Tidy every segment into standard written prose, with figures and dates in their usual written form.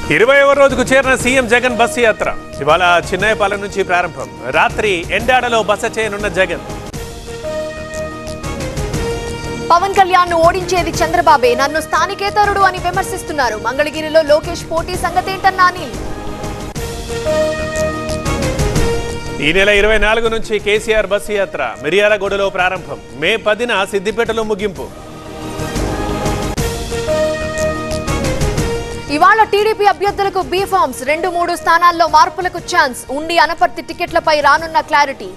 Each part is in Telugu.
20వ రోజుకు చేరిన సీఎం జగన్ బస్సు యాత్ర ఇవాళ చిన్నయపాలెం నుంచి ప్రారంభం. రాత్రి ఎండాడలో బస చేయనున్న జగన్. పవన్ కళ్యాణ్ ను ఓడించేది చంద్రబాబే, నన్ను స్థానికేతరుడు అని విమర్శిస్తున్నారు. మంగళగిరిలో లోకేష్ పోటీ సంగతేంటన్నా అనిల్. ఈ నెల 24 నుంచి కేసీఆర్ బస్సు యాత్ర మిర్యాలగూడలో ప్రారంభం. మే 10న సిద్దిపేటలో ముగింపు. ఇవాళ టీడీపీ అభ్యర్థులకు బీ ఫార్మ్స్. 2-3 స్థానాల్లో మార్పులకు ఛాన్స్. ఉండి అనపర్తి టికెట్లపై రానున్న క్లారిటీ.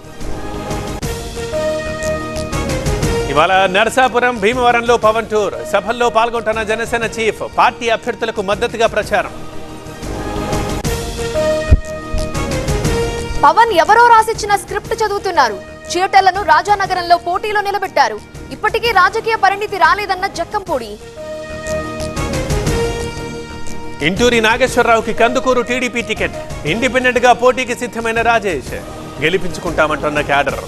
ఇవాళ నర్సాపురం భీమవరంలో పవన్ టూర్. సభల్లో పాల్గొంటున్న జనసేన చీఫ్. పార్టీ అభ్యర్థులకు మద్దతుగా ప్రచారం. పవన్ ఎవరో రాసిచ్చిన స్క్రిప్ట్ చదువుతున్నారు. చీటలను రాజానగరంలో పోటీలో నిలబెట్టారు. ఇప్పటికీ రాజకీయ పరిణితి రాలేదన్న జక్కంపూడి. ఇంటూరి నాగేశ్వరరావుకి కందుకూరు టీడీపీ టికెట్. ఇండిపెండెంట్ గా పోటీకి సిద్ధమైన రాజేష్. గెలిపించుకుంటామంటున్న క్యాడర్.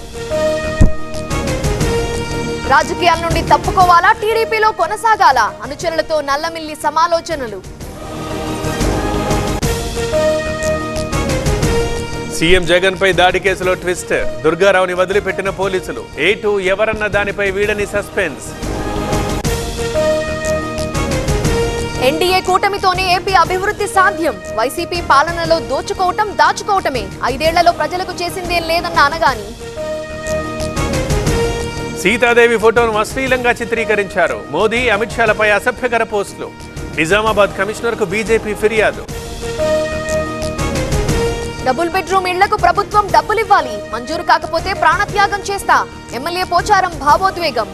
రాజకీయాల నుండి తప్పుకోవాలా, టీడీపీలో కొనసాగాలా? అనుచరులతో నల్లమిల్లి సమాలోచనలు. సీఎం జగన్ పై దాడి కేసులో ట్విస్ట్. దుర్గారావుని వదిలిపెట్టిన పోలీసులు. A2 ఎవరన్న దానిపై వీడని సస్పెన్స్. ఎన్డీఏ కూటమితోనే ఏపీ అభివృద్ధి సాధ్యం. వైసీపీ పాలనలో దోచుకోవటం దాచుకోవటమే. 5 ఏళ్లలో ప్రజలకు చేసిందేం లేదన్న అనగాని. సీతాదేవి ఫోటోను అశ్లీలంగా చిత్రీకరించారు. మోదీ అమిత్ షాలపై అసభ్యకర పోస్టులు. నిజామాబాద్ కమిషనర్కు బీజేపీ ఫిర్యాదు. డబుల్ బెడ్రూమ్ ఇళ్లకు ప్రభుత్వం డబ్బులివ్వాలి. మంజూరు కాకపోతే ప్రాణత్యాగం చేస్తా. ఎమ్మెల్యే పోచారం భావోద్వేగం.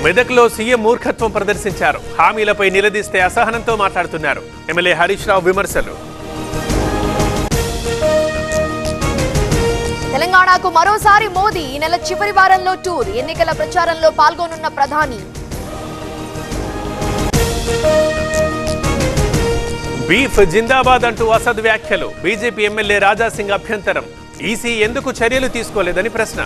మెదక్లో సీఎం మూర్ఖత్వం ప్రదర్శించారు. హామీలపై నిలదీస్తే అసహనంతో మాట్లాడుతున్నారు. ఎమ్మెల్యే హరీష్ రావు విమర్శలు. తెలంగాణకు మరోసారి మోదీ. ఈ నెల చివరి వారంలో టూర్. ఎన్నికల ప్రచారంలో పాల్గొనున్న ప్రధాని. బీఫ్ జిందాబాద్ అంటూ అసద్ వ్యాఖ్యలు. బీజేపీ ఎమ్మెల్యే రాజాసింగ్ అభ్యంతరం. ఈసీ ఎందుకు చర్యలు తీసుకోలేదని ప్రశ్న.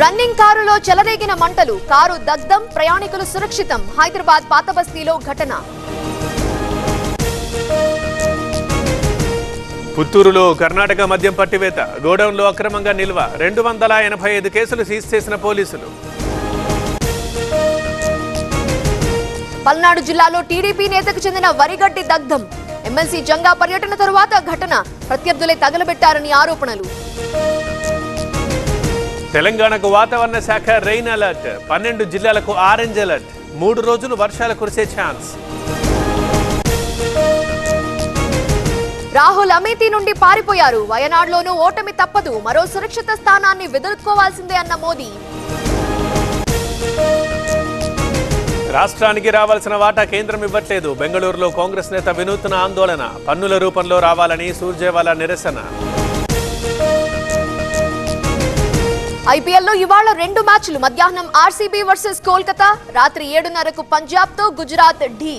రన్నింగ్ కారులో చెలరేగిన మంటలు. కారు దగ్ధం, ప్రయాణికులు సురక్షితం. హైదరాబాద్ పాతబస్తీలో ఘటన. పుత్తూరులో కర్ణాటక మద్యం పట్టివేత. గోడౌన్లో అక్రమంగా నిల్వ. 285 కేసులు సీజ్ చేసిన పోలీసులు. పల్నాడు జిల్లాలో టీడీపీ నేతకు చెందిన వరిగడ్డి దగ్ధం. ఎమ్మెల్సీ జంగా పర్యటన తరువాత ఘటన. ప్రత్యర్థులే తగలబెట్టారని ఆరోపణలు. తెలంగాణకు వాతావరణ శాఖ రెయిన్ అలర్ట్. 12 జిల్లాలకు ఆరెంజ్ అలర్ట్. 3 రోజులు వర్షాలు కురిసే ఛాన్స్. రాహుల్ అమేథీ నుండి పారిపోయారు. వయనాడులోనూ ఓటమి తప్పదు. మరో సురక్షిత స్థానాన్ని వెదుర్కోవాల్సిందే అన్న మోదీ. రాష్ట్రానికి రావాల్సిన వాటా కేంద్రం ఇవ్వట్లేదు. బెంగళూరులో కాంగ్రెస్ నేత వినూత్న ఆందోళన. పన్నుల రూపంలో రావాలని సూర్జేవాలా నిరసన. ఐపీఎల్లో ఇవాళ 2 మ్యాచ్లు. మధ్యాహ్నం ఆర్సీబీ వర్సెస్ కోల్కతా. రాత్రి 7:30కు పంజాబ్ తో గుజరాత్ ఢీ.